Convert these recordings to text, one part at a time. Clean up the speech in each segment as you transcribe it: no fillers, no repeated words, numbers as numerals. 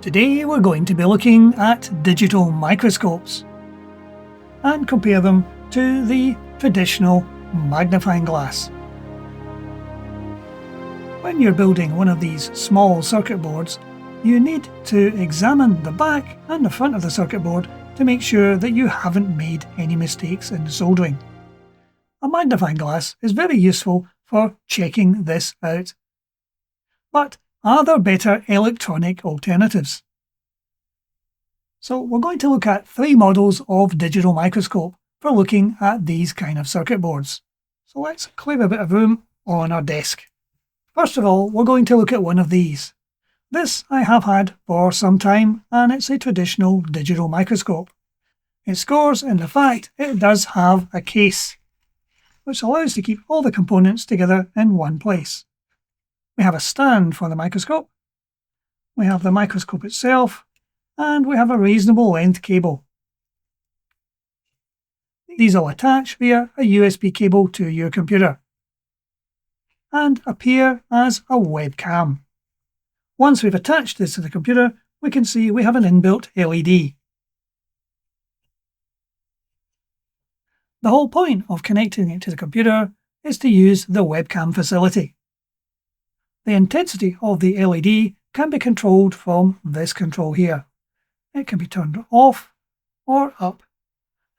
Today we're going to be looking at digital microscopes and compare them to the traditional magnifying glass. When you're building one of these small circuit boards, you need to examine the back and the front of the circuit board to make sure that you haven't made any mistakes in soldering. A magnifying glass is very useful for checking this out. But are there better electronic alternatives? So we're going to look at 3 models of digital microscope for looking at these kind of circuit boards. So let's clear a bit of room on our desk. First of all, we're going to look at one of these. This I have had for some time, and it's a traditional digital microscope. It scores in the fact it does have a case, which allows to keep all the components together in one place. We have a stand for the microscope, we have the microscope itself, and we have a reasonable length cable. These will attach via a USB cable to your computer and appear as a webcam. Once we've attached this to the computer, we can see we have an inbuilt LED. The whole point of connecting it to the computer is to use the webcam facility. The intensity of the LED can be controlled from this control here. It can be turned off or up.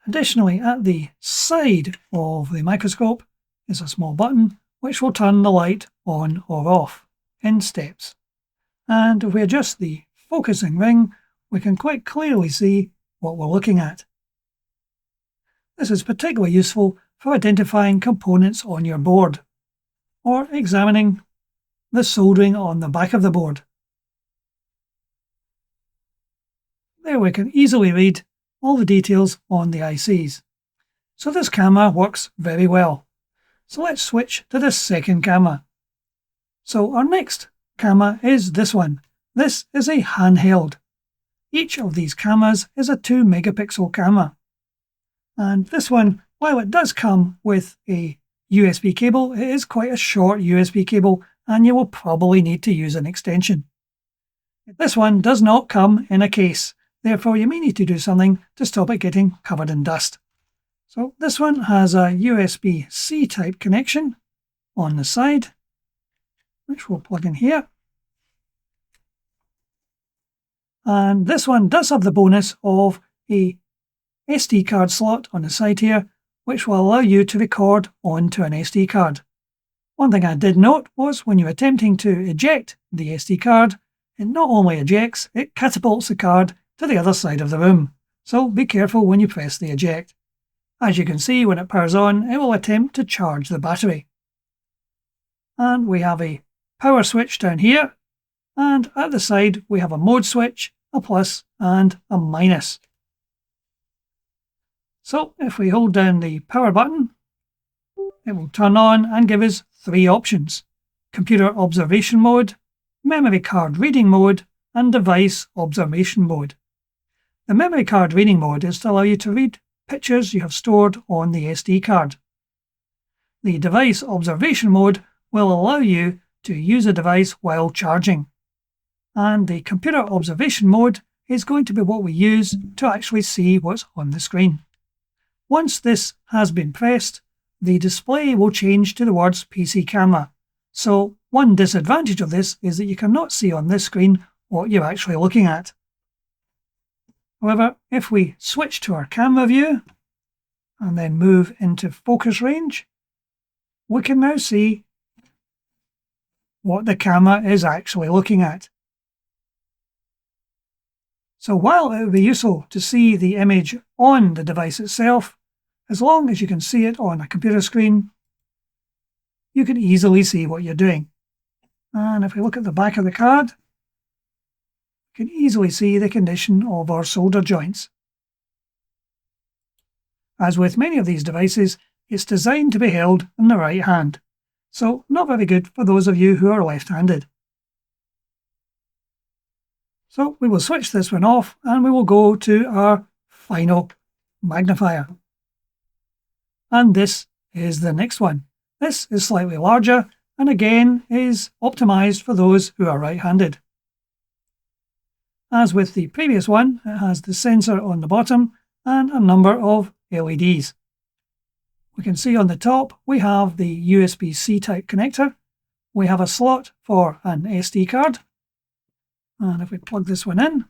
Additionally, at the side of the microscope is a small button which will turn the light on or off in steps. And if we adjust the focusing ring, we can quite clearly see what we're looking at. This is particularly useful for identifying components on your board or examining the soldering on the back of the board. There we can easily read all the details on the ICs. So this camera works very well. So let's switch to the second camera. So our next camera is this one. This is a handheld. Each of these cameras is a 2 megapixel camera. And this one, while it does come with a USB cable, it is quite a short USB cable, and you will probably need to use an extension. This one does not come in a case, therefore you may need to do something to stop it getting covered in dust. So this one has a USB-C type connection on the side, which we'll plug in here. And this one does have the bonus of a SD card slot on the side here, which will allow you to record onto an SD card. One thing I did note was when you're attempting to eject the SD card, it not only ejects, it catapults the card to the other side of the room. So be careful when you press the eject. As you can see, when it powers on, it will attempt to charge the battery. And we have a power switch down here, and at the side we have a mode switch, a plus and a minus. So if we hold down the power button, it will turn on and give us 3 options: computer observation mode, memory card reading mode, and device observation mode. The memory card reading mode is to allow you to read pictures you have stored on the SD card. The device observation mode will allow you to use a device while charging. And the computer observation mode is going to be what we use to actually see what's on the screen. Once this has been pressed, the display will change to the words PC camera. So one disadvantage of this is that you cannot see on this screen what you're actually looking at. However, if we switch to our camera view and then move into focus range, we can now see what the camera is actually looking at. So while it would be useful to see the image on the device itself, as long as you can see it on a computer screen, you can easily see what you're doing. And if we look at the back of the card, you can easily see the condition of our solder joints. As with many of these devices, it's designed to be held in the right hand, so not very good for those of you who are left-handed. So we will switch this one off and we will go to our final magnifier. And this is the next one. This is slightly larger and again is optimized for those who are right-handed. As with the previous one, it has the sensor on the bottom and a number of LEDs. We can see on the top we have the USB-C type connector. We have a slot for an SD card. And if we plug this one in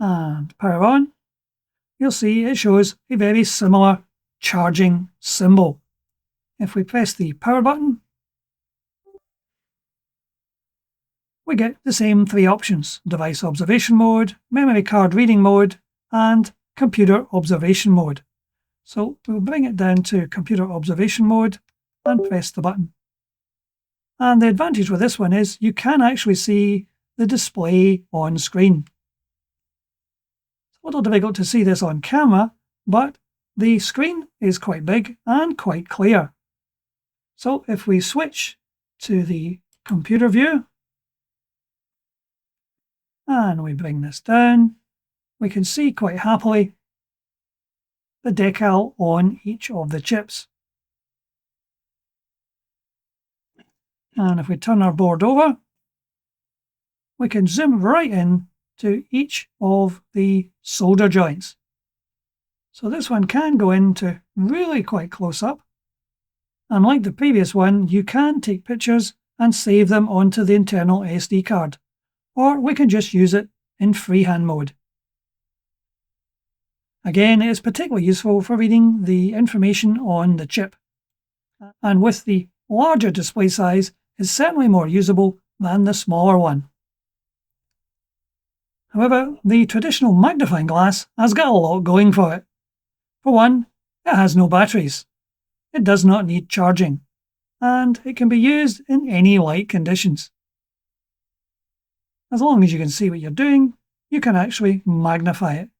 and power on, you'll see it shows a very similar charging symbol. If we press the power button, we get the same three options: device observation mode, memory card reading mode, and computer observation mode. So we'll bring it down to computer observation mode and press the button. And the advantage with this one is you can actually see the display on screen. It's a little difficult to see this on camera, but the screen is quite big and quite clear. So if we switch to the computer view and we bring this down, we can see quite happily the decal on each of the chips. And if we turn our board over, we can zoom right in to each of the solder joints. So this one can go into really quite close up. And like the previous one, you can take pictures and save them onto the internal SD card, or we can just use it in freehand mode. Again, it is particularly useful for reading the information on the chip. And with the larger display size, it's certainly more usable than the smaller one. However, the traditional magnifying glass has got a lot going for it. For one, it has no batteries. It does not need charging, and it can be used in any light conditions. As long as you can see what you're doing, you can actually magnify it.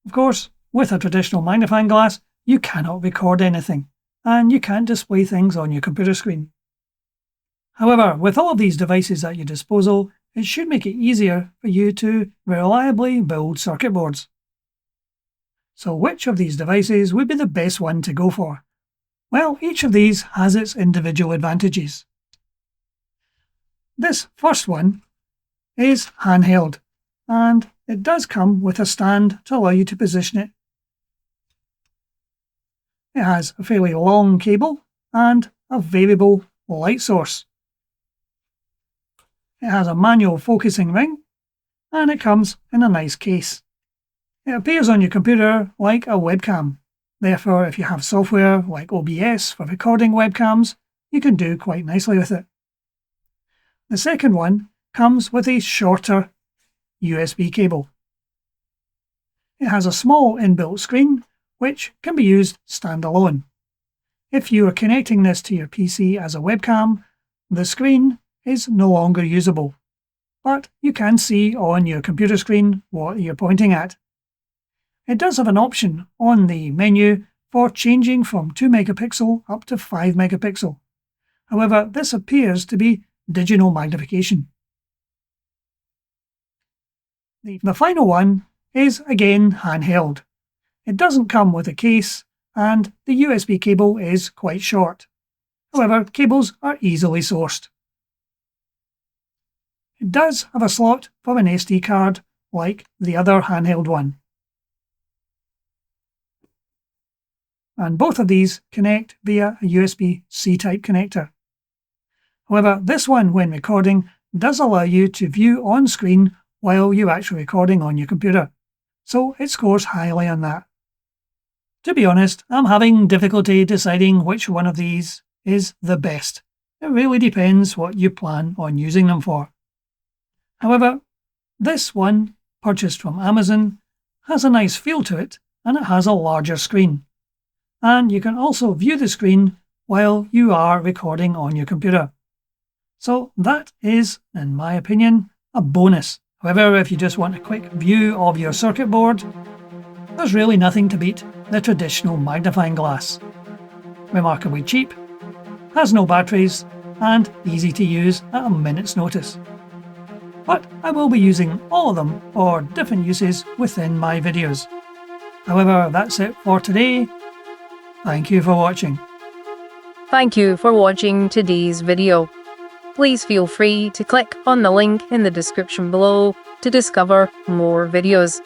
Of course, with a traditional magnifying glass, you cannot record anything, and you can't display things on your computer screen. However, with all of these devices at your disposal, it should make it easier for you to reliably build circuit boards. So which of these devices would be the best one to go for? Well, each of these has its individual advantages. This first one is handheld, and it does come with a stand to allow you to position it. It has a fairly long cable and a variable light source. It has a manual focusing ring, and it comes in a nice case. It appears on your computer like a webcam. Therefore, if you have software like OBS for recording webcams, you can do quite nicely with it. The second one comes with a shorter USB cable. It has a small inbuilt screen which can be used standalone. If you are connecting this to your PC as a webcam, the screen is no longer usable, but you can see on your computer screen what you're pointing at. It does have an option on the menu for changing from 2 megapixel up to 5 megapixel. However, this appears to be digital magnification. The final one is again handheld. It doesn't come with a case, and the USB cable is quite short. However, cables are easily sourced. It does have a slot for an SD card like the other handheld one. And both of these connect via a USB-C type connector. However, this one, when recording, does allow you to view on screen while you're actually recording on your computer, so it scores highly on that. To be honest, I'm having difficulty deciding which one of these is the best. It really depends what you plan on using them for. However, this one, purchased from Amazon, has a nice feel to it, and it has a larger screen. And you can also view the screen while you are recording on your computer. So that is, in my opinion, a bonus. However, if you just want a quick view of your circuit board, there's really nothing to beat the traditional magnifying glass. Remarkably cheap, has no batteries, and easy to use at a minute's notice. But I will be using all of them for different uses within my videos. However, that's it for today. Thank you for watching. Thank you for watching today's video. please feel free to click on the link in the description below to discover more videos.